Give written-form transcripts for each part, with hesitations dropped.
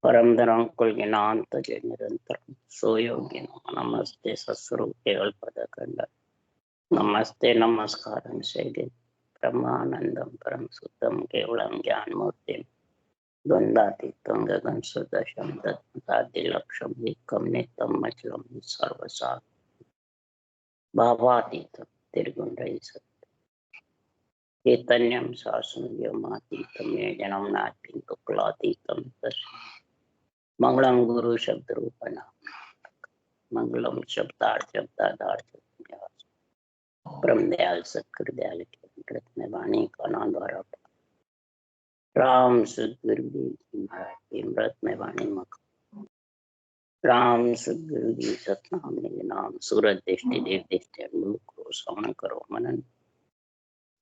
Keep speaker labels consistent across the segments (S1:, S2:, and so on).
S1: परम धरंकुल ज्ञानांत जय निरंतर सोयोग्य नमस्ते सत्स्वरूप केवल पदखंड नमस्ते नमस्कार ब्रह्मानंदम परम सुतम केवलम ज्ञान मूर्ति द्वंद्वातीतं गगन सदशम तत्तादिलक्षम एकम नित्यम मचलम सर्वसा भावातीतं त्रिगुण रहित चैतन्यम शासन व्योमातीतं जन्म नास्ति तुक्लातीतं मंगलम गुरु शब्द रूपना मंगलम शब्दार्थ ब्रह्म दयाल सत्कृ दयाल के में वाणी का नाम द्वारा राम सदगुरुदेव जी महाराज के अमृत में वाणी मक राम सदगुरुदेव सतनाम निज नाम सूरत दृष्टि देव दृष्टि अनुभव को श्रवण करो मनन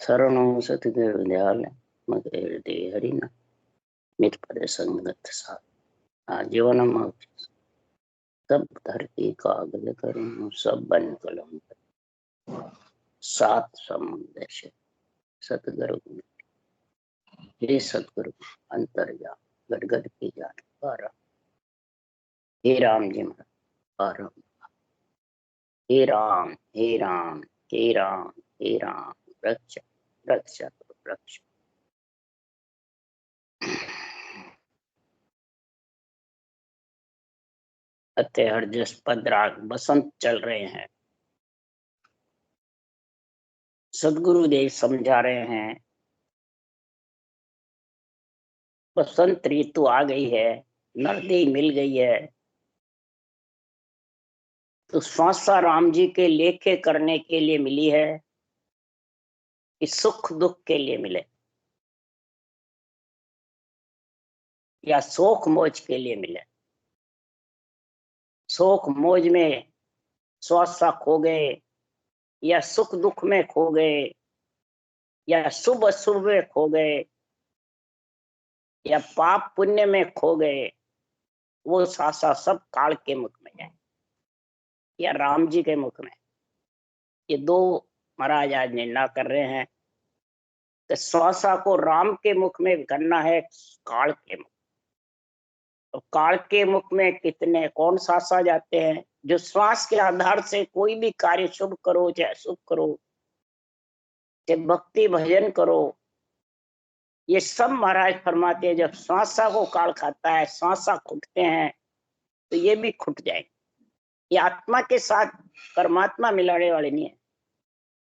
S1: शरणों सतगुरु दयाल मगे हृदय हरिना मित पद संगत साथ आजीवन मोक्ष सब धरती कागज करूं सब बन कलम सात समुद्र से सतगुरु हे सतगुरु अंतर्या गदगद की जान पारा हे राम जी महाराज हे राम हे राम हे राम हे राम रक्ष रक्ष रक्ष। हरजस पदराग बसंत चल रहे हैं। सदगुरुदेव समझा रहे हैं बसंत ऋतु आ गई है, नरदेई मिल गई है, तो स्वासा राम जी के लेखे करने के लिए मिली है कि सुख दुख के लिए मिले या शोक मोज के लिए मिले। शोक मोज में स्वासा खो गए या सुख दुख में खो गए या शुभ अशुभ में खो गए या पाप पुण्य में खो गए, वो सासा सब काल के मुख में है या राम जी के मुख में। ये दो महाराज आज निर्णय कर रहे हैं कि स्वासा को राम के मुख में करना है काल के मुख। तो काल के मुख में कितने कौन सासा जाते हैं? जो श्वास के आधार से कोई भी कार्य शुभ करो चाहे अशुभ करो, चाहे भक्ति भजन करो, ये सब महाराज फरमाते हैं जब श्वासा को काल खाता है, श्वासा खुटते हैं तो ये भी खुट जाएंगे। ये आत्मा के साथ परमात्मा मिलाने वाले नहीं है।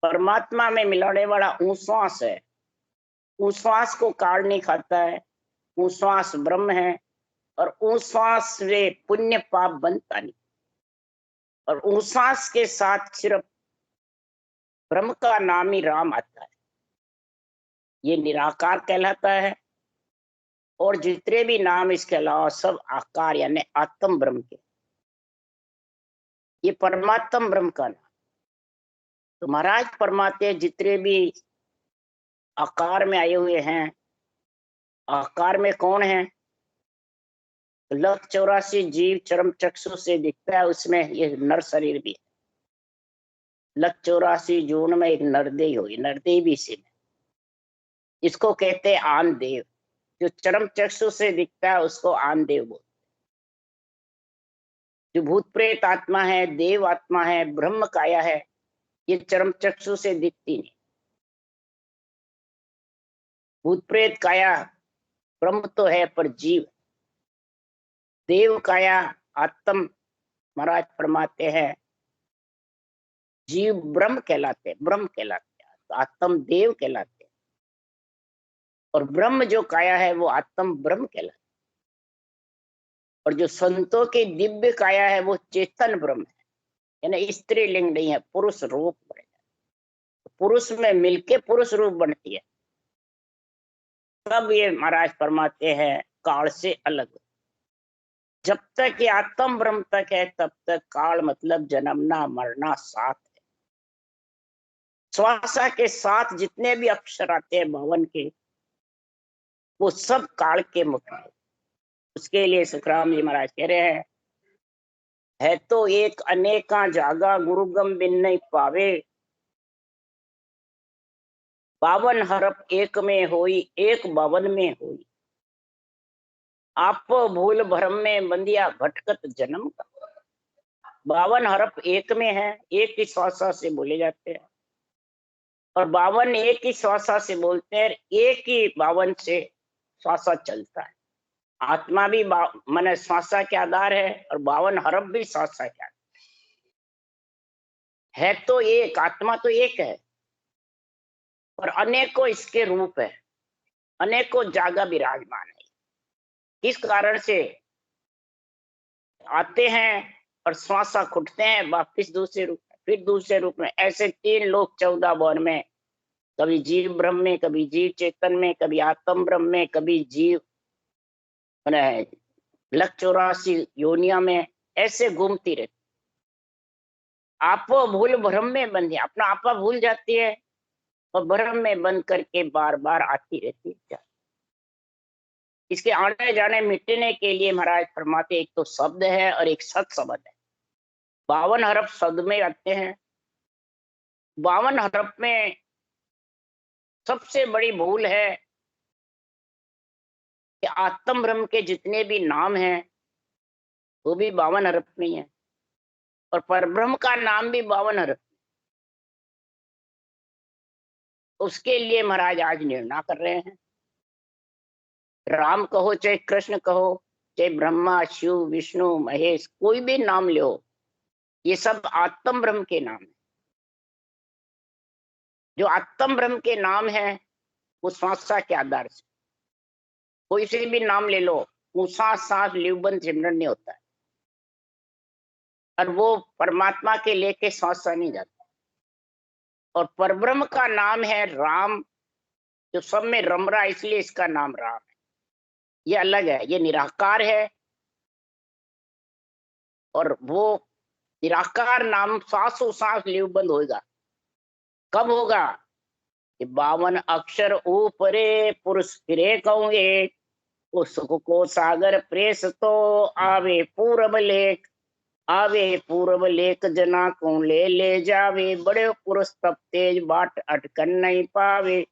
S1: परमात्मा में मिलाने वाला ऊश्वास है, ऊश्वास को काल नहीं खाता है। ऊश्वास ब्रह्म है और ऊश्वास से पुण्य पाप बनता नहीं। और ऊश्वास के साथ सिर्फ ब्रह्म का नाम ही राम आता है, ये निराकार कहलाता है। और जितने भी नाम इसके अलावा सब आकार यानी आत्म ब्रह्म के, ये परमात्म ब्रह्म का नाम। तो महाराज फरमाते जितने भी आकार में आए हुए हैं, आकार में कौन है? 1,84 जीव चरम चक्षु से दिखता है, उसमें ये नर शरीर भी है। 1,84 जून में एक नरदेही हुई, नरदेही भी इसी में। इसको कहते हैं आन देव। जो चरम चक्षु से दिखता है उसको आन देव बोलते। जो भूत प्रेत आत्मा है, देव आत्मा है, ब्रह्म काया है, ये चरम चक्षु से दिखती नहीं। भूत प्रेत काया ब्रह्म तो है पर जीव। देव काया आत्म महाराज फरमाते हैं जीव ब्रह्म कहलाते, ब्रह्म कहलाते, तो आत्म देव कहलाते। और ब्रह्म जो काया है वो आत्म ब्रह्म कहलाते। और जो संतों की दिव्य काया है वो चेतन ब्रह्म है, यानी स्त्रीलिंग नहीं है, पुरुष रूप बने। पुरुष में मिलके पुरुष रूप बनती है। तब ये महाराज फरमाते हैं काल से अलग। जब तक ये आत्म ब्रह्म तक है तब तक काल मतलब जन्मना मरना साथ है। श्वासा के साथ जितने भी अक्षर आते हैं भवन के, वो सब काल के मुख में। उसके लिए सुखराम जी महाराज कह रहे हैं है तो एक अनेका जागा गुरुगम बिन नहीं पावे, 52 हरफ एक में होई एक भवन में होई। आप भूल भ्रम में बंदिया भटकत जन्म का। 52 हरफ एक में है, एक ही श्वासा से बोले जाते हैं, और 52 एक ही श्वासा से बोलते हैं, एक ही 52 से श्वासा चलता है। आत्मा भी माने श्वासा के आधार है, और 52 हरफ भी श्वासा के आधार है। तो एक आत्मा तो एक है, और अनेकों इसके रूप है, अनेकों जागा विराजमान है। किस कारण से आते हैं और श्वासा खुटते हैं, वापिस दूसरे रूप में, फिर दूसरे रूप में, ऐसे 3 लोक 14 भुवन में, कभी जीव ब्रह्म में, कभी जीव चेतन में, कभी आत्म ब्रह्म में, कभी जीव लख 84 योनिया में, ऐसे घूमती रहती। आप भूल भ्रम में बंधी, अपना आपा भूल जाती है और भ्रम में बंद करके बार बार आती रहती है। इसके आने जाने मिटने के लिए महाराज फरमाते, एक तो शब्द है और एक सत शब्द है। 52 हरफ शब्द में आते हैं। 52 हरफ में सबसे बड़ी भूल है कि आत्म ब्रह्म के जितने भी नाम हैं वो भी 52 हरफ में है, और परब्रह्म का नाम भी 52 हरफ। उसके लिए महाराज आज निर्णय कर रहे हैं। राम कहो चाहे कृष्ण कहो, चाहे ब्रह्मा शिव विष्णु महेश, कोई भी नाम लो, ये सब आत्म ब्रह्म के नाम है। जो आत्म ब्रह्म के नाम है वो श्वासा के आधार से, कोई से भी नाम ले लो, वो सांस सांस लिवबंद सिमरन नहीं होता है, और वो परमात्मा के लेके श्वासा नहीं जाता। और परब्रह्म का नाम है राम, जो सब में रम रहा, इसलिए इसका नाम राम है। ये अलग है, ये निराकार है, और वो निराकार नाम सांसों सांस लिवबंद होगा। कब होगा? 52 अक्षर ऊपरे पुरुष फिरे कहूंगे, उस सुख को सागर प्रेस तो आवे पूरब लेख, आवे पूरब लेख जना को ले जावे, बड़े पुरुष तब तेज बाट अटकन नहीं पावे,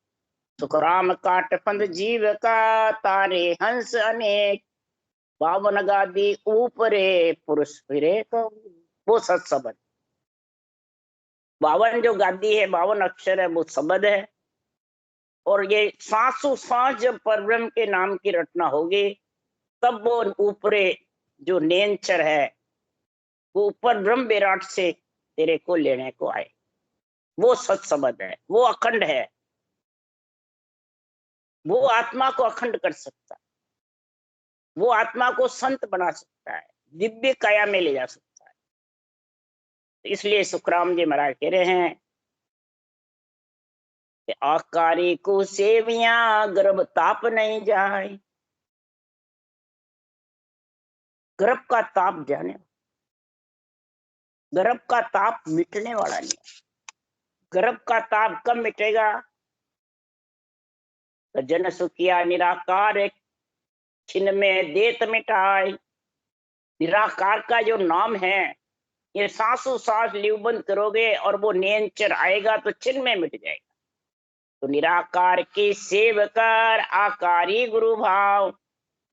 S1: सुखराम काट फंद जीव का तारे हंस अनेक, 52 गादी ऊपरे पुरुष फिरे कहूंगे। वो सत शब्द 52 जो गादी है, 52 अक्षर है, वो शब्द है। और ये सांसों सांस जब परब्रह्म के नाम की रचना होगी, तब वो ऊपरे जो नेंचर है वो ऊपर ब्रह्म विराट से तेरे को लेने को आए। वो सत शब्द है, वो अखंड है, वो आत्मा को अखंड कर सकता है, वो आत्मा को संत बना सकता है, दिव्य काया में ले जा सकता है। इसलिए सुखराम जी महाराज कह रहे हैं कि आकारी को सेविया गर्भ ताप नहीं जाए। गर्भ का ताप जाने, गर्भ का ताप मिटने वाला नहीं। गर्भ का ताप कब मिटेगा? तो जन सुखिया निराकार छिन्न में देत मिटाए। निराकार का जो नाम है, ये सांसों सांस लिवबंद करोगे और वो नेंचर आएगा तो छिन्न में मिट जाएगा। तो निराकार की सेव कर आकारी गुरु भाव,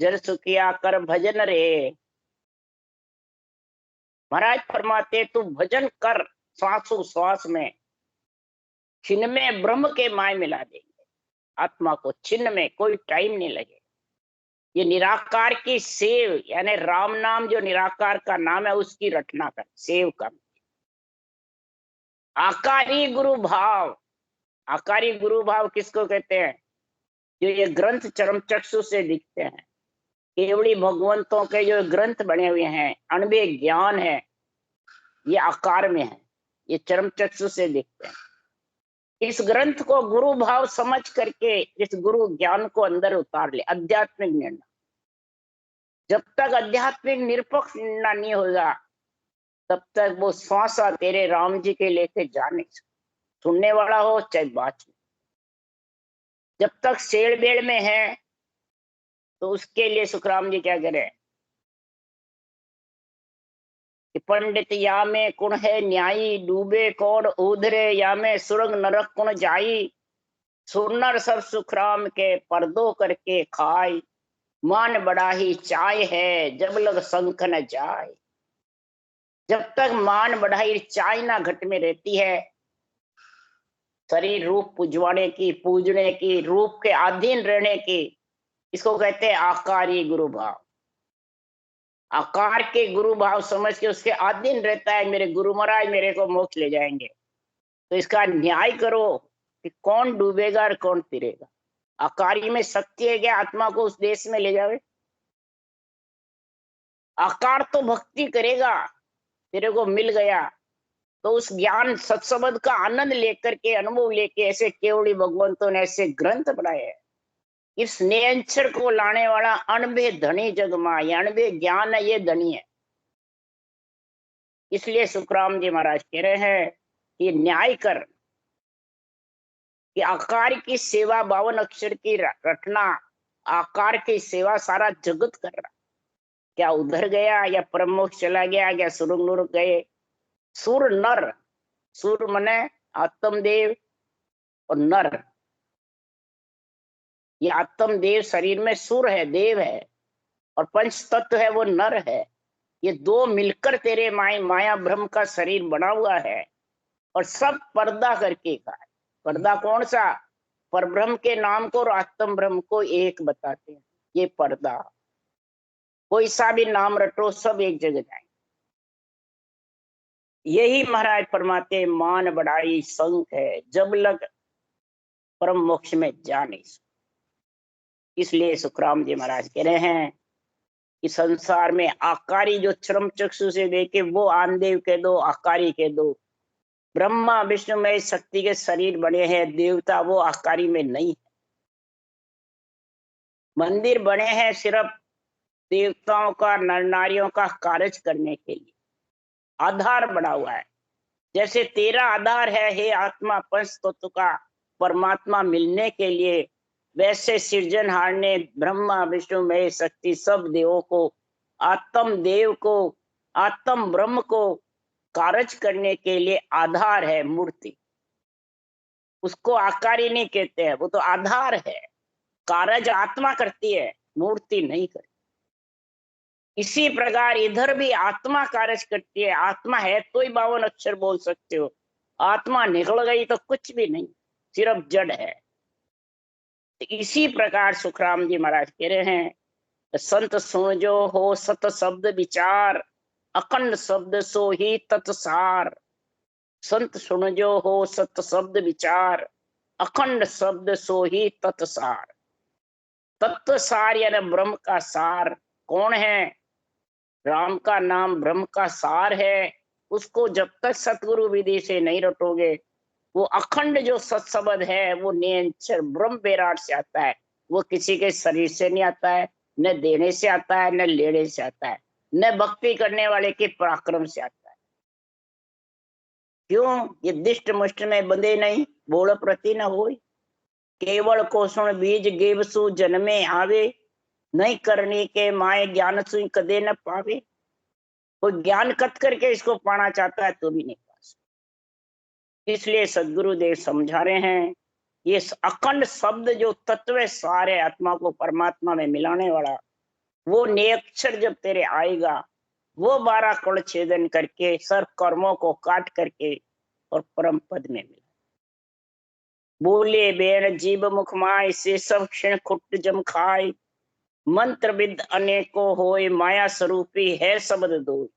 S1: जन सुखिया कर भजन रे। महाराज फरमाते तू भजन कर, श्वासों श्वास में छिन्न में ब्रह्म के माय मिला देंगे आत्मा को, छिन्न में कोई टाइम नहीं लगे। ये निराकार की सेव, यानी राम नाम जो निराकार का नाम है उसकी रटना कर, सेव कर। आकारी गुरु भाव, आकारी गुरु भाव किसको कहते हैं? जो ये ग्रंथ चरम चक्षु से दिखते हैं, केवड़ी भगवंतों के जो ग्रंथ बने हुए हैं, अणबे ज्ञान है, ये आकार में है, ये चरम चक्षु से दिखते हैं। इस ग्रंथ को गुरु भाव समझ करके इस गुरु ज्ञान को अंदर उतार ले। आध्यात्मिक निर्णय, जब तक आध्यात्मिक निरपेक्ष निर्णय नहीं होगा तब तक वो श्वासा तेरे राम जी के लेके जा नहीं सकता, सुनने वाला हो चाहे बात। जब तक शेड़ बेड़ में है तो उसके लिए सुखराम जी क्या करें कि पंडित या में कुण है न्यायी, डूबे कौड़ उधरे या में सुरग नरक कुण जाई, सुरनर सब सुखराम के पर्दो करके खाई। मान बड़ा ही चाय है, जब लग शंख न जाए। जब तक मान बढ़ाई चाय ना घट में रहती है, शरीर रूप पुजवाने की, पूजने की, रूप के अधीन रहने की, इसको कहते हैं आकारी गुरु भाव। आकार के गुरु भाव समझ के उसके अधीन रहता है, मेरे गुरु महाराज मेरे को मोक्ष ले जाएंगे, तो इसका न्याय करो कि कौन डूबेगा और कौन तिरेगा। आकारी में शक्ति है क्या आत्मा को उस देश में ले जावे? आकार तो भक्ति करेगा, तेरे को मिल गया तो उस ज्ञान सत्सबद का आनंद लेकर के, अनुभव लेके, ऐसे केवड़ी भगवंतों ने ऐसे ग्रंथ बनाए हैं। इस नियंत्रण को लाने वाला अणबे धनी जगमा, ये अणबे ज्ञान है, ये धनी है। इसलिए सुखराम जी महाराज कह रहे हैं कि न्याय कर, कि आकार की सेवा 52 अक्षर की रटना, आकार की सेवा सारा जगत कर रहा। क्या उधर गया या परमोक्ष चला गया, क्या सुरुंग नूर गए? सुर नर, सुर मने आत्मदेव और नर, ये आत्मदेव शरीर में सुर है, देव है, और पंच तत्व है वो नर है। ये दो मिलकर तेरे माया ब्रह्म का शरीर बना हुआ है, और सब पर्दा करके का है। पर्दा कौन सा? पर ब्रह्म के नाम को और आत्म ब्रह्म को एक बताते हैं, ये पर्दा। कोई सा भी नाम रटो, सब एक जगह जाएंगे। यही महाराज फरमाते मान बढ़ाई संख है, जब लग परम मोक्ष में जा नहीं। इसलिए सुखराम जी महाराज कह रहे हैं कि संसार में आकारी जो चरम चक्षु से देखे वो आनदेव कह दो, आकारी कह दो। ब्रह्मा विष्णु में शक्ति के शरीर बने हैं, देवता वो आकारी में नहीं है। मंदिर बने हैं सिर्फ देवताओं का, नर नारियों का कार्य करने के लिए, आधार बना हुआ है। जैसे तेरा आधार है हे आत्मा पंच तत्व का परमात्मा मिलने के लिए, वैसे सृजनहार ने ब्रह्मा विष्णु में शक्ति सब देवों को, आत्म देव को, आत्म ब्रह्म को कार्य करने के लिए आधार है मूर्ति। उसको आकारी नहीं कहते हैं, वो तो आधार है। कार्य आत्मा करती है, मूर्ति नहीं करती। इसी प्रकार इधर भी आत्मा कार्य करती है। आत्मा है तो ही 52 अक्षर बोल सकते हो, आत्मा निकल गई तो कुछ भी नहीं, सिर्फ जड़ है। इसी प्रकार सुखराम जी महाराज कह रहे हैं, संत सुन जो हो सत शब्द विचार, अखंड शब्द सो ही तत्सार। संत सुन जो हो सत शब्द विचार, अखंड शब्द सो ही तत्सार। तत्व सार यानी ब्रह्म का सार कौन है? राम का नाम ब्रह्म का सार है। उसको जब तक सतगुरु विधि से नहीं रटोगे, वो अखंड जो सत्सबद है वो निरंतर ब्रह्म विराट से आता है। वो किसी के शरीर से नहीं आता है, न देने से आता है, न लेने से आता है, न भक्ति करने वाले के पराक्रम से आता है। क्यों? ये दिष्ट मुष्ट में बंधे नहीं, बोल प्रति न होई। केवल कोसुण बीज गेव सु जन्मे आवे, नहीं करने के माए ज्ञान सु कदे न पावे। कोई ज्ञान कत करके इसको पाना चाहता है तो भी नहीं पा सकता। इसलिए सदगुरुदेव समझा रहे हैं, ये अखंड शब्द जो तत्व सारे आत्मा को परमात्मा में मिलाने वाला, वो नियक्षर जब तेरे आएगा, वो 12 कण छेदन करके सर्व कर्मों को काट करके और परम पद में मिला। बोले बेण जीव मुख माय, से सब क्षण खुट जम खाए। मंत्र विद अनेको होए, माया स्वरूपी है शब्द दो।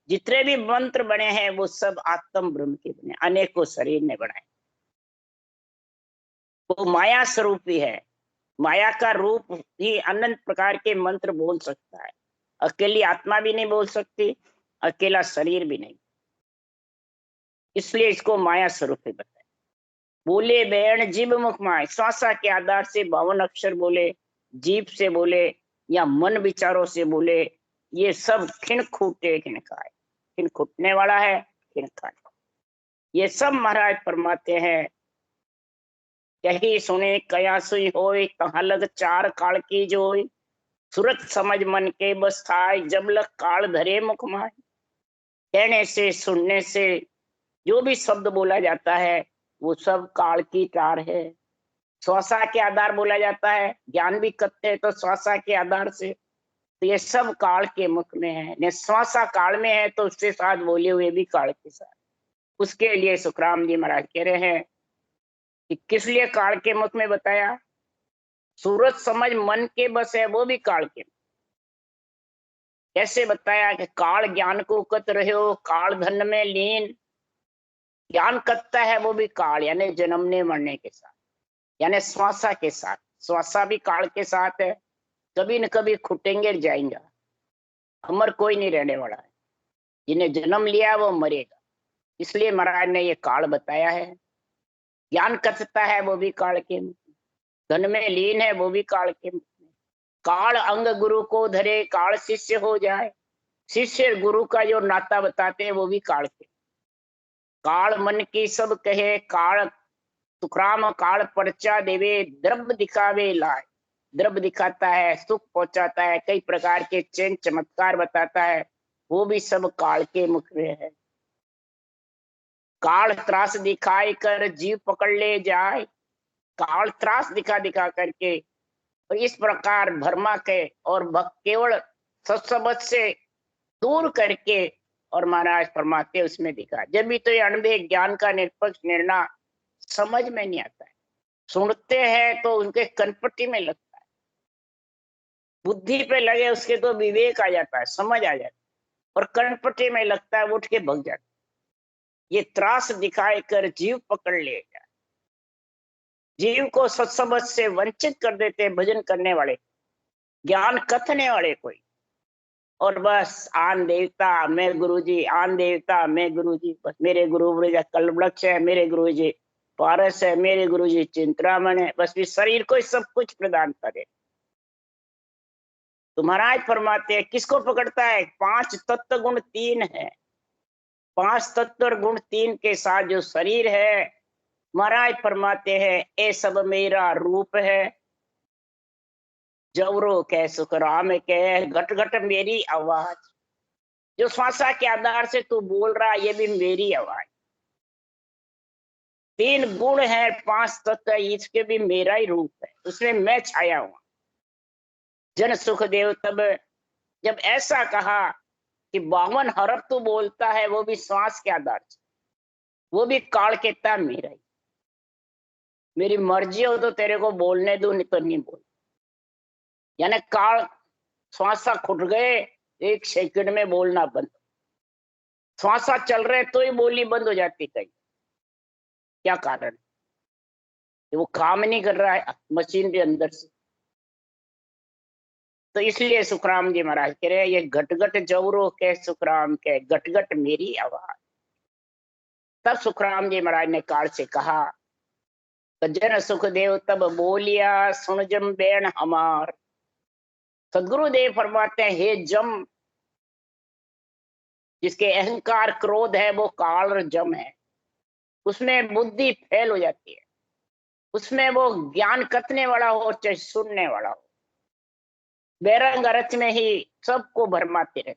S1: जितने भी मंत्र बने हैं वो सब आत्म ब्रह्म के बने, अनेकों शरीर ने बनाए। वो माया स्वरूपी है। माया का रूप ही अनंत प्रकार के मंत्र बोल सकता है। अकेली आत्मा भी नहीं बोल सकती, अकेला शरीर भी नहीं। इसलिए इसको माया स्वरूप बताया। बोले बैण जीव मुख माय, श्वासा के आधार से 52 अक्षर बोले, जीभ से बोले या मन विचारों से बोले, ये सब खिन खूटे खिन खाए। खिन खूटने वाला है, खिन खाए। ये सब महाराज फरमाते हैं, यही सुने कया सुई होय, कहाँ लग 4 काल की जोय। सूरत समझ मन के बस थाय, जब लग काल धरे मुख माय। कहने से, सुनने से जो भी शब्द बोला जाता है वो सब काल की तार है। श्वासा के आधार बोला जाता है, ज्ञान भी करते हैं तो श्वासा के आधार से। तो ये सब काल के मुख में है, निश्वासा काल में है तो उसके साथ बोले हुए भी काल के साथ। उसके लिए सुखराम जी महाराज कह रहे हैं कि किस लिए काल के मुख में बताया। सूरज समझ मन के बस है, वो भी काल के। कैसे बताया कि काल ज्ञान को कत रहे हो, काल धन में लीन। ज्ञान कत्ता है वो भी काल, यानी जन्मने मरने के साथ, यानी श्वासा के साथ। श्वासा भी काल के साथ है, कभी न कभी खुटेंगे जाएंगे। अमर कोई नहीं रहने वाला है, जिन्हें जन्म लिया वो मरेगा। इसलिए महाराज ने ये काल बताया है। ज्ञान कथता है वो भी काल के, धन में लीन है वो भी काल के। काल अंग गुरु को धरे, काल शिष्य हो जाए। शिष्य गुरु का जो नाता बताते हैं वो भी काल के। काल मन की सब कहे, काल सुखराम काल परचा देवे, द्रव्य दिखावे लाए। द्रव्य दिखाता है, सुख पहुंचाता है, कई प्रकार के चैन चमत्कार बताता है, वो भी सब काल के मुख में है। काल त्रास दिखाई कर जीव पकड़ ले जाए। काल त्रास दिखा दिखा करके और इस प्रकार भरमा के और केवल सत्सबद से दूर करके और महाराज फरमाते उसमें दिखा। जब भी तो ये अनुभव ज्ञान का निष्पक्ष निर्णय समझ में नहीं आता है। सुनते हैं तो उनके कनपट्टी में लगता है, बुद्धि पे लगे उसके तो विवेक आ जाता है, समझ आ जाता है, और कनपट्टी में लगता है, उठ के भग जाता है। ये त्रास दिखाए कर जीव पकड़ लेगा। जीव को सत्सबद से वंचित कर देते भजन करने वाले, ज्ञान कथने वाले कोई। और बस आन देवता मैं गुरुजी, आन देवता मैं गुरुजी, बस मेरे गुरु जी कल्पवृक्ष है, मेरे गुरुजी पारस है, मेरे गुरुजी चिंतरामण है, बस इस शरीर को सब कुछ प्रदान करे। तो महाराज फरमाते हैं किसको पकड़ता है। 5 तत्व गुण 3 है, 5 तत्व और गुण 3 के साथ जो शरीर है, महाराज फरमाते हैं ये सब मेरा रूप है। जवरो कह सुखराम कह, घट घट मेरी आवाज। जो श्वासा के आधार से तू बोल रहा ये भी मेरी आवाज। 3 गुण है, 5 तत्व, इसके भी मेरा ही रूप है, उसमें मैं छाया हुआ। जन सुखदेव तब जब ऐसा कहा कि 52 हरफ तू बोलता है वो भी श्वास के आधार से, वो भी काल कहता मेरा ही। मेरी मर्जी हो तो तेरे को बोलने दो, नहीं तो नहीं बोल। यानी काल श्वासा खुट गए, 1 सेकंड में बोलना बंद। श्वासा चल रहे तो ही बोली बंद हो जाती कहीं। क्या कारण है? वो काम नहीं कर रहा है मशीन के अंदर से। तो इसलिए सुखराम जी महाराज कह रहे हैं ये घट घट जवरो के सुखराम के, घट घट मेरी आवाज। तब सुखराम जी महाराज ने काल से कहा, तो जन सुखदेव तब बोलिया सुन जम बैन हमार। सदगुरुदेव फरमाते हैं हे जम, जिसके अहंकार क्रोध है वो काल और जम है, उसमें बुद्धि फेल हो जाती है। उसमें वो ज्ञान कथने वाला हो चाहे सुनने वाला हो, बैरंग रच में ही सबको भरमाते रहे।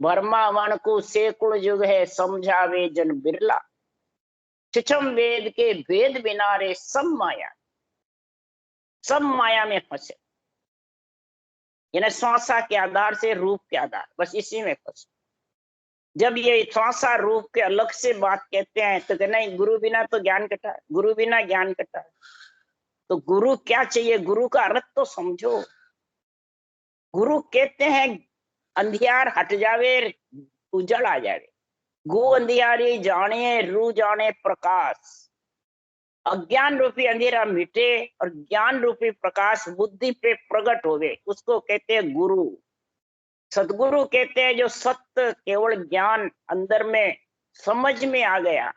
S1: भरमा वन को सेकुड़ युग है, समझावे जन बिरला। छिछम वेद के भेद बिना रे सब माया, सब माया में फंसे। यानी श्वासा के आधार से रूप के आधार, बस इसी में फंसे। जब ये श्वासा रूप के अलग से बात कहते हैं तो नहीं, गुरु बिना तो ज्ञान कटा है, गुरु बिना ज्ञान कटा है। तो गुरु क्या चाहिए, गुरु का अर्थ तो समझो। गुरु कहते हैं अंधियार हट जावे, उजड़ आ जावे। गो अंधियारी जाने, रू जाने प्रकाश। अज्ञान रूपी अंधेरा मिटे और ज्ञान रूपी प्रकाश बुद्धि पे प्रकट होवे, उसको कहते हैं गुरु। सदगुरु कहते हैं जो सत्य केवल ज्ञान अंदर में समझ में आ गया,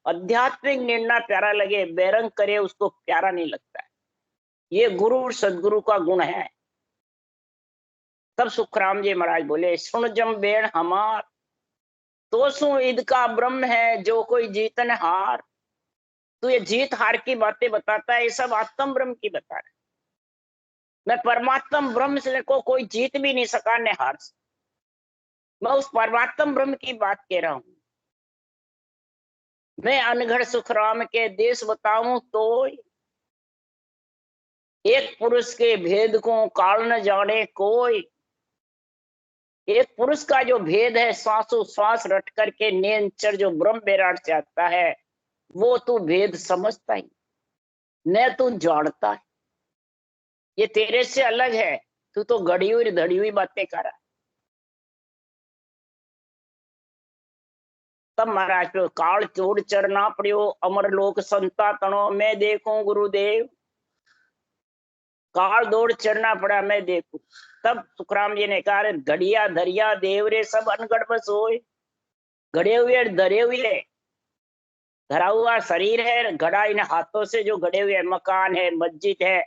S1: आध्यात्मिक निर्णय प्यारा लगे, बैरंग करे उसको प्यारा नहीं लगता है। ये गुरु और सदगुरु का गुण है। तब सुखराम जी महाराज बोले सुन जम बेण हमार, तो सु ईद का ब्रह्म है जो कोई जीतन हार। तो ये जीत हार की बातें बताता है, ये सब आत्म ब्रह्म की बता रहा है। मैं परमात्म ब्रह्म से को कोई जीत भी नहीं सका ने हार से। मैं उस परमात्म ब्रह्म की बात कह रहा हूं। मैं अनघड़ सुखराम के देश बताऊं तो एक पुरुष के भेद को काल न जाने कोई। एक पुरुष का जो भेद है, श्वासों श्वास रट करके निरंतर जो ब्रह्म विराट से आता है, वो तू भेद समझता ही न, तू जानता है। ये तेरे से अलग है, तू तो गड़ी हुई धड़ी हुई बातें कर रहा है। तब महाराज पे काल चोड़ चरना पड़ियो, अमर लोक संता तणो मैं देखूं गुरुदेव। काल दौड़ चढ़ना पड़ा, मैं देखूं। तब सुखराम जी ने कहा, घड़िया धरिया देवरे सब अनगढ़ बस होए। घड़े हुए धरे हुए, धरा हुआ शरीर है, घड़ा इन हाथों से जो गड़े हुए, मकान है, मस्जिद है,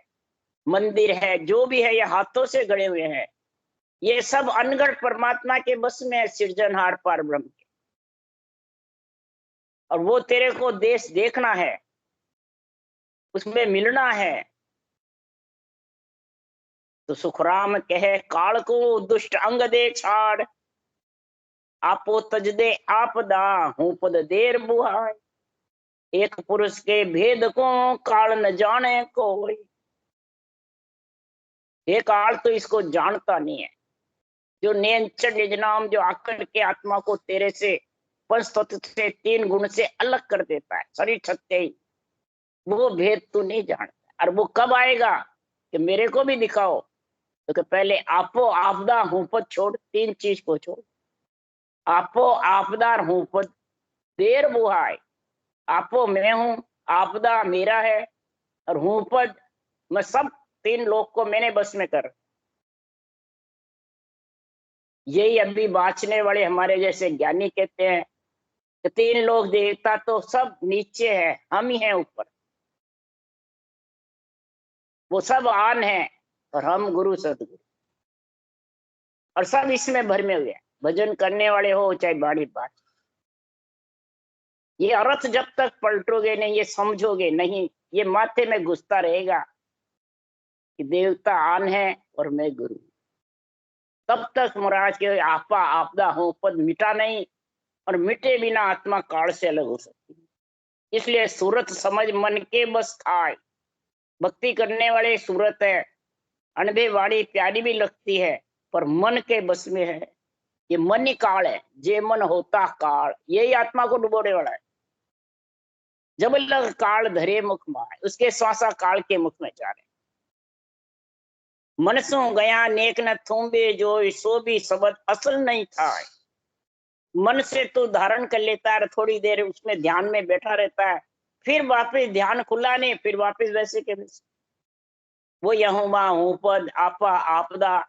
S1: मंदिर है, जो भी है, ये हाथों से गड़े हुए हैं। ये सब अनगढ़ परमात्मा के बस में है, सृजनहार पार ब्रह्म के। और वो तेरे को देश देखना है, उसमें मिलना है। तो सुखराम कहे, काल को दुष्ट अंग दे छाड़, आपो तज दे आपदा, हूँ पद देर बुहाय। एक पुरुष के भेद को काल न जाने कोई। ये काल तो इसको जानता नहीं है। जो नियंचर निज नाम जो आकर के आत्मा को तेरे से पंच तत्व से 3 गुण से अलग कर देता है, शरीर छत्ते ही, वो भेद तू नहीं जानता। और वो कब आएगा कि मेरे को भी दिखाओ? तो पहले आपो आपदा हूँ पद छोड़, 3 चीज को छोड़। आपो आपदार हूँ पद देर बुहाय। आपो मैं हूं, आपदा मेरा है, और हूं पद मैं सब 3 लोग को मैंने बस में कर। यही अभी बाँचने वाले हमारे जैसे ज्ञानी कहते हैं कि 3 लोग देवता तो सब नीचे है, हम ही हैं ऊपर। वो सब आन है और हम गुरु सदगुरु, और सब इसमें भर में हुए हैं। भजन करने वाले हो चाहे बाड़ी बात, ये अर्थ जब तक पलटोगे नहीं, ये समझोगे नहीं, ये माथे में घुसता रहेगा कि देवता आन है और मैं गुरु। तब तक महाराज के आपा आपदा हो पद मिटा नहीं, और मिटे बिना आत्मा काल से अलग हो सकती है। इसलिए सूरत समझ मन के बस खाए। भक्ति करने वाले सूरत है, अनबे वाणी प्यारी भी लगती है, पर मन के बस में है। ये मन ही काल है, जे मन होता काल, यही आत्मा को डुबोने वाला है। जब लग काल धरे मुख माय, उसके श्वासा काल के मुख में जा रहे। मनसू गया नेक न थूबे जो, सो भी शब्द असल नहीं था। मन से तो धारण कर लेता है, थोड़ी देर उसमें ध्यान में बैठा रहता है, फिर वापस ध्यान खुला नहीं, फिर वापस वैसे के वैसे। वो यहूं हूं पद आपा आपदा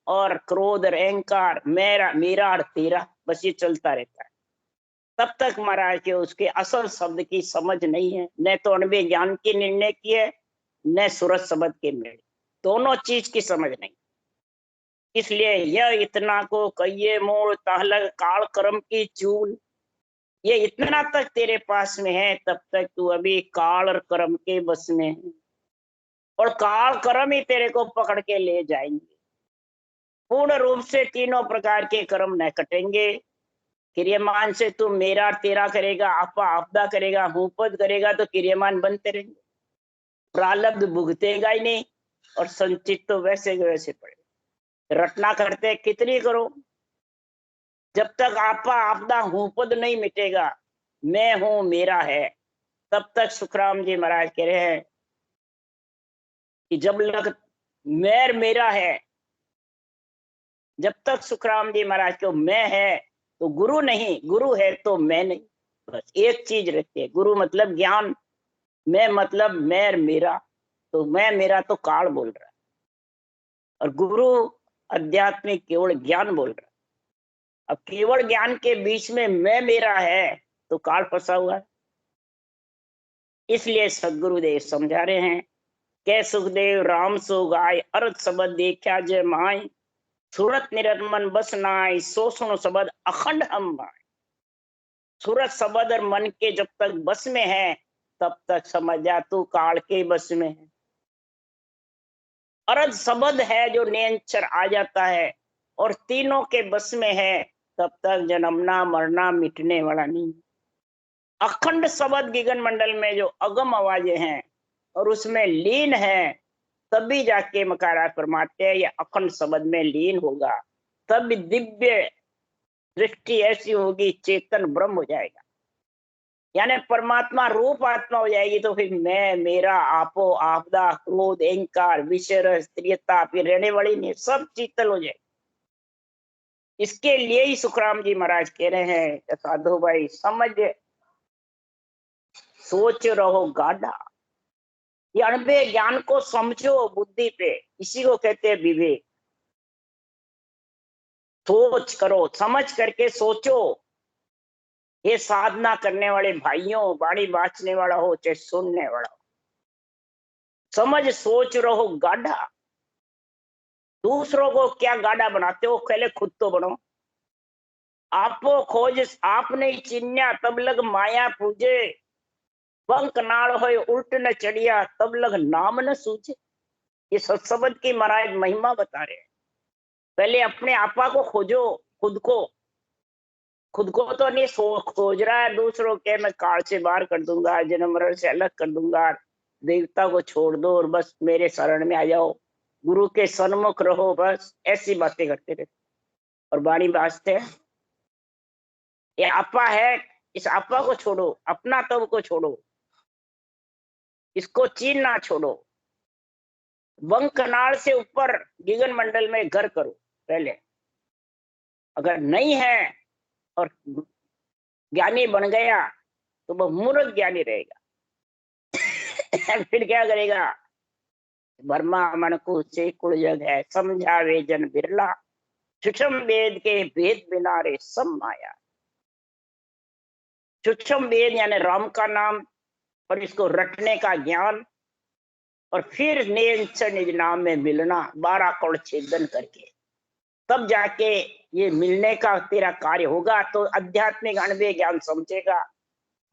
S1: और क्रोध और अहंकार, मेरा मेरा और तेरा, बस ये चलता रहता है। तब तक महाराज के उसके असल शब्द की समझ नहीं है, न तो अनबे ज्ञान की निर्णय की है, न सूरत शब्द के निर्णय, दोनों चीज की समझ नहीं। इसलिए यह इतना को कहिए मूल तहलक काल कर्म की चूल। ये इतना तक तेरे पास में है, तब तक तू अभी काल और कर्म के बस में है, और काल कर्म ही तेरे को पकड़ के ले जाएंगे। पूर्ण रूप से तीनों प्रकार के कर्म न कटेंगे। क्रियमान से तू मेरा तेरा करेगा, आपा आपदा करेगा, हुपद करेगा, तो क्रियमान बनते रहेंगे। प्रारब्ध भुगतेगा ही नहीं, और संचित तो वैसे के वैसे पड़े। रटना करते कितनी करो, जब तक आपा आपदा हुपद नहीं मिटेगा, मैं हूं मेरा है, तब तक सुखराम जी महाराज कह रहे हैं कि जब लग मैं मेरा है, जब तक सुखराम जी महाराज को मैं है, तो गुरु नहीं, गुरु है तो मैं नहीं। बस एक चीज रहती है, गुरु मतलब ज्ञान, मैं मतलब मैं मेरा। तो मैं मेरा तो काल बोल रहा है, और गुरु आध्यात्मिक केवल ज्ञान बोल रहा है। अब केवल ज्ञान के बीच में मैं मेरा है, तो काल फंसा हुआ है। इसलिए सदगुरुदेव समझा रहे हैं, कै सुखदेव राम सो गाय, अर्थ शब्द देखा जय माय। सूरत निरमन बस नाय, सो सुनो शब्द अखंड हम माय। सूरत शब्द और मन के जब तक बस में है, तब तक समझ जा तू काल के बस में है। अर्थ शब्द है जो नियंचर आ जाता है और तीनों के बस में है, तब तक जन्मना मरना मिटने वाला नहीं। अखंड शब्द गगन मंडल में जो अगम आवाजें हैं और उसमें लीन है, तभी जाके मकारात फरमाते हैं ये अखंड शब्द में लीन होगा, तब दिव्य दृष्टि ऐसी होगी, चेतन ब्रह्म हो जाएगा, यानी परमात्मा रूप आत्मा हो जाएगी। तो फिर मैं, मेरा, आपो, आपदा, क्रोध, अहंकार, विषय, स्त्रियता फिर रहने वाली नहीं, सब शीतल हो जाए। इसके लिए ही सुखराम जी महाराज कह रहे हैं, साधु भाई समझ सोच रहो गाढ़ा, ये अनुभव ज्ञान को समझो बुद्धि पे, इसी को कहते हैं विवेक। सोच करो, समझ करके सोचो। ये साधना करने वाले भाइयों, वाणी बांचने वाला हो चाहे सुनने वाला हो, समझ सोच रहो गाढ़ा। दूसरों को क्या गाढ़ा बनाते हो, पहले खुद तो बनो। आपो खोज आपने ही चिन्या, तब लग माया पूजे। बंक नाड़ होए उल्ट न चढ़िया, तब लग नाम न सूझे। ये सत्सबद की महाराज महिमा बता रहे हैं। पहले अपने आपा को खोजो, खुद को। खुद को तो नहीं खोज रहा है, दूसरों के मैं काल से बाहर कर दूंगा, जन्म मरण से अलग कर दूंगा, देवता को छोड़ दो और बस मेरे शरण में आ जाओ, गुरु के सन्मुख रहो, बस ऐसी बातें करते रहते। और वाणी बाजते हैं, ये आपा है, इस आपा को छोड़ो, अपना तब को छोड़ो, इसको चीनना छोड़ो। वंकनाल से ऊपर गगन मंडल में घर करो पहले। अगर नहीं है और ज्ञानी बन गया तो वह मूर्ख ज्ञानी रहेगा। फिर क्या करेगा, ब्रह्मा मन को से कुल जग है, समझावे जन बिरला, सूक्ष्म वेद के भेद बिना रे सब माया। सूक्ष्म वेद यानी राम का नाम और इसको रटने का ज्ञान, और फिर निज नाम में मिलना 12 कौड़ छेदन करके, तब जाके ये मिलने का तेरा कार्य होगा। तो आध्यात्मिक अनुभव ज्ञान समझेगा।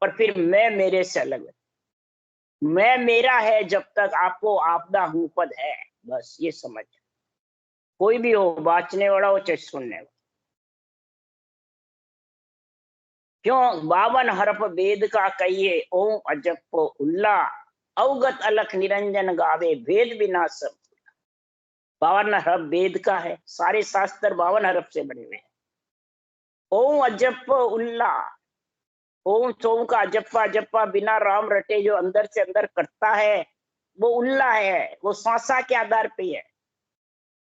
S1: और फिर मैं मेरे से अलग, मैं मेरा है जब तक आपको आपदा हूं पद है, बस ये समझ। कोई भी हो, बांचने वाला हो चाहे सुनने वाला। क्यों 52 हरफ वेद का कहिए, ओम अजप उल्ला, अवगत अलख निरंजन गावे, भेद बिना सब। 52 हरफ वेद का है, सारे शास्त्र 52 हरफ से बने हुए हैं। ओम अजप उल्ला, ओम सोम का जप्पा जप्पा बिना राम रटे जो अंदर से अंदर करता है, वो उल्ला है, वो सांसा के आधार पे है।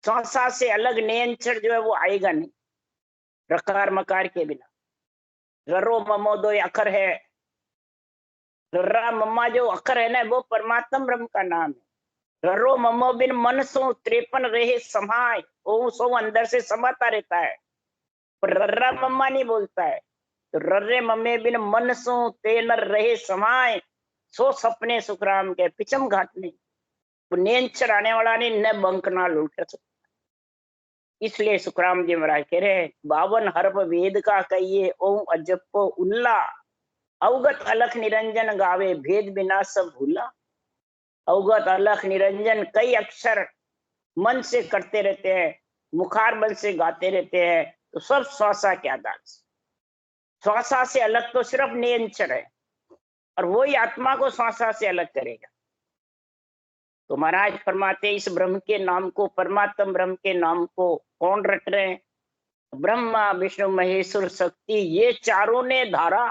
S1: सांसा से अलग नियंत्रण जो है वो आएगा नहीं, रकार मकार के बिना। ररो ममो दो अखर है, रर्रा मम्मा जो अखर है ना, वो परमात्मा ब्रह्म का नाम है। ररो ममो बिन मन सो 53 रहे समाय, ओम सो अंदर से समाता रहता है, पर रर्रा मम्मा नहीं बोलता है। तो रर्रे मम्मे बिन मन सो ते न रहे समाय, सो सपने सुखराम के पिछम घाट नहीं। नेंचर आने वाला नहीं, न बंकना लूट सकता। इसलिए सुखराम जी महाराज कह रहे हैं, 52 हरफ वेद का कहिए, ओम अजप्पो उल्ला, अवगत अलख निरंजन गावे, भेद बिना सब भूला। अवगत अलख निरंजन कई अक्षर मन से करते रहते हैं, मुखार बल से गाते रहते हैं, तो सब श्वासा के आधार से। श्वासा से अलग तो सिर्फ नियंचर है, और वही आत्मा को श्वासा से अलग करेगा। तो महाराज फरमाते इस ब्रह्म के नाम को, परमात्म ब्रह्म के नाम को कौन रट रहे हैं? ब्रह्मा विष्णु महेश्वर शक्ति, ये चारों ने धारा।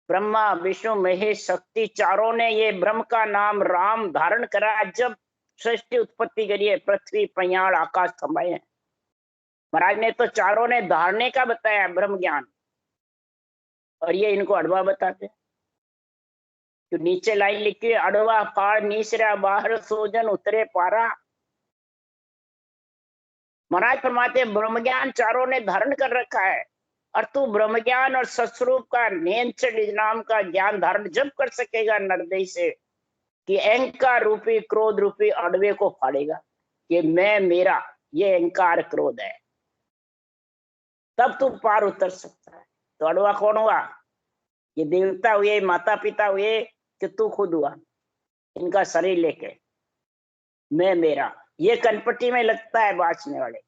S1: ब्रह्मा विष्णु महेश शक्ति चारों ने ये ब्रह्म का नाम राम धारण करा। जब सृष्टि उत्पत्ति करी है, पृथ्वी पयाड़ आकाश थमाए हैं, महाराज ने तो चारों ने धारने का बताया ब्रह्म ज्ञान, और ये इनको अड़वा बताते हैं। तो नीचे लाइन लिखी है, अड़वा फाड़ नीसरा बाहर सोजन उतरे पारा। महाराज फरमाते ब्रह्म ज्ञान चारों ने धारण कर रखा है, और तू ब्रह्म ज्ञान और सत्स्वरूप का नियंत्रण निज नाम का ज्ञान धारण जब कर सकेगा निर्दय से, कि अहंकार रूपी क्रोध रूपी अड़वे को फाड़ेगा कि मैं मेरा, ये अहंकार क्रोध है, तब तू पार उतर सकता है। तो अड़वा कौन हुआ? ये देवता हुए, माता पिता हुए, कि तू खुद हुआ, इनका शरीर लेके मैं मेरा। ये कनपट्टी में लगता है बांचने वाले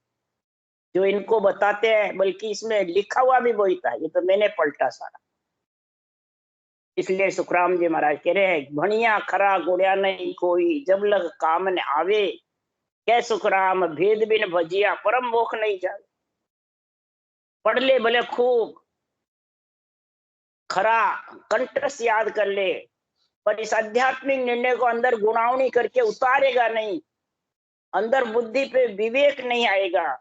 S1: जो इनको बताते हैं, बल्कि इसमें लिखा हुआ भी वही था, ये तो मैंने पलटा सारा। इसलिए सुखराम जी महाराज कह रहे हैं, भणिया खरा गुड़िया नहीं कोई, जब लग काम न आवे, कै सुखराम भेद बिन भजिया, परम मोख नहीं जावे। पढ़ ले भले खूब, खरा कंठस्थ याद कर ले, पर इस आध्यात्मिक निर्णय को अंदर गुणावनी करके उतारेगा नहीं, अंदर बुद्धि पे विवेक नहीं आएगा,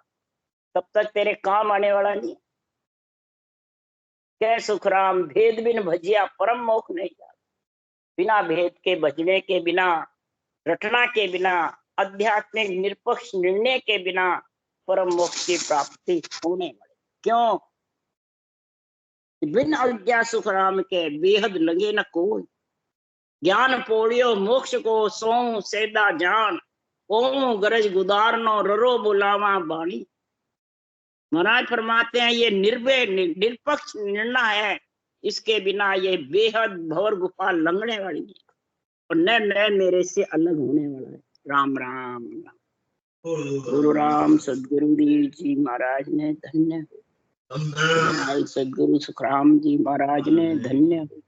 S1: तब तक तेरे काम आने वाला नहीं। कै सुखराम भेद बिन भजिया, परम मोख नहीं जावे। बिना भेद के भजने के, बिना रटना के, बिना आध्यात्मिक निरपेक्ष निर्णय के बिना परम मोक्ष की प्राप्ति होने वाली। क्यों? बिन अज्ञा सुखराम के बेहद लगे न कोई, ज्ञान पोड़ियो मोक्ष को सो सेदा जान, ओ गरज गुदारनो ररो बुलावा बाणी। महाराज फरमाते हैं ये निर्भय निरपेक्ष निर्णय है, इसके बिना ये बेहद भंवर गुफा लंघने वाली है और न मैं मेरे से अलग होने वाला है। राम राम राम। गुरु राम सदगुरु देव जी महाराज ने धन्य हो, सदगुरु सुखराम जी महाराज ने धन्य हो,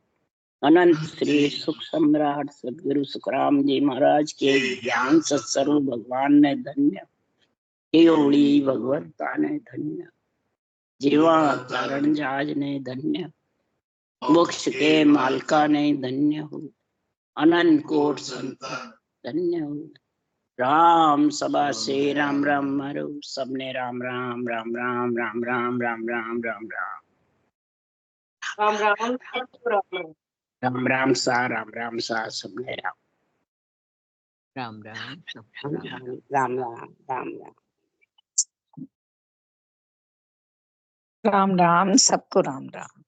S1: अनंत श्री सुख सम्राट सदगुरु सुखराम जी महाराज के ज्ञान सत्सर्व भगवान ने धन्य हो, केवड़ी भगवत्ता ने धन्य, जीवा कारण जहाज ने धन्य, मोक्ष के मालका ने धन्य हो, अनंत कोट संतान धन्य हो। राम सभा से राम राम मारो, सबने राम राम राम राम राम राम राम राम राम राम राम राम राम सा सबने राम
S2: राम राम
S1: राम राम राम
S3: राम राम सबको राम राम।